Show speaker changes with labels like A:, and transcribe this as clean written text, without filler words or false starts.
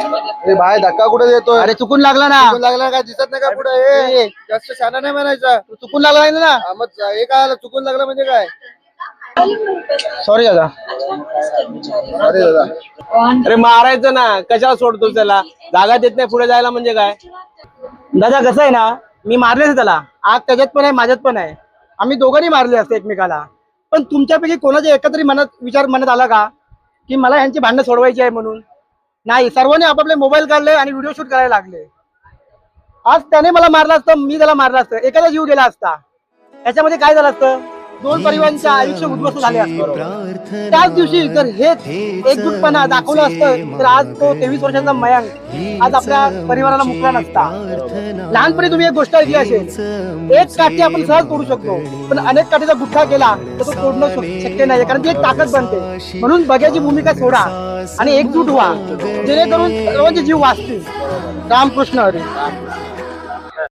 A: अरे भाई धक्का कुठे देतोय?
B: अरे चुकून लागला ना.
A: चुकून लागला काय दिसत नाही का पुढे? जास्त शाना नाही म्हणायचा.
B: चुकून लागला नाही ना.
A: मग हे काय आलं? चुकून लागलं म्हणजे काय?
B: सॉरी दादा.
A: अरे दादा
C: अरे मारायचं ना, कशाला सोडतो त्याला? जागा देत नाही पुढे जायला म्हणजे काय?
B: दादा कसं आहे ना, मी मारलेच त्याला. आग त्याच्यात पण आहे, माझ्यात पण आहे. आम्ही दोघांनी मारले असते एकमेकाला. पण तुमच्यापैकी कोणाच्या एकत्रित मनात आला का की मला यांची भांडणं सोडवायची आहे म्हणून? नाही, सर्वांनी आपापले मोबाईल काढले आणि व्हिडिओ शूट करायला लागले. आज त्याने मला मारला असतं, मी त्याला मारला असतं, एखादा जीव गेला असता. याच्यामध्ये काय झालं असतं? दोन परिवारांचे आयुष्य उद्ध्वस्त झाले असते. त्याच दिवशी जर हेच एकजूटपणा दाखवलं असतं तर आज तो 23 वर्षाचा मयांक आज आपल्या परिवाराला मुकला नसता. लहानपणी तुम्ही एक गोष्ट ऐकली असेल, एक काठी आपण सहज तोडू शकतो, पण अनेक काठीचा गुठ्ठा केला तर तो तोडणं शक्य नाही, कारण ती एक ताकद बनते. म्हणून बघ्याची भूमिका सोडा आणि एकजूट व्हा, जेणेकरून सर्वांचे जीव वाचतील. रामकृष्ण हरी.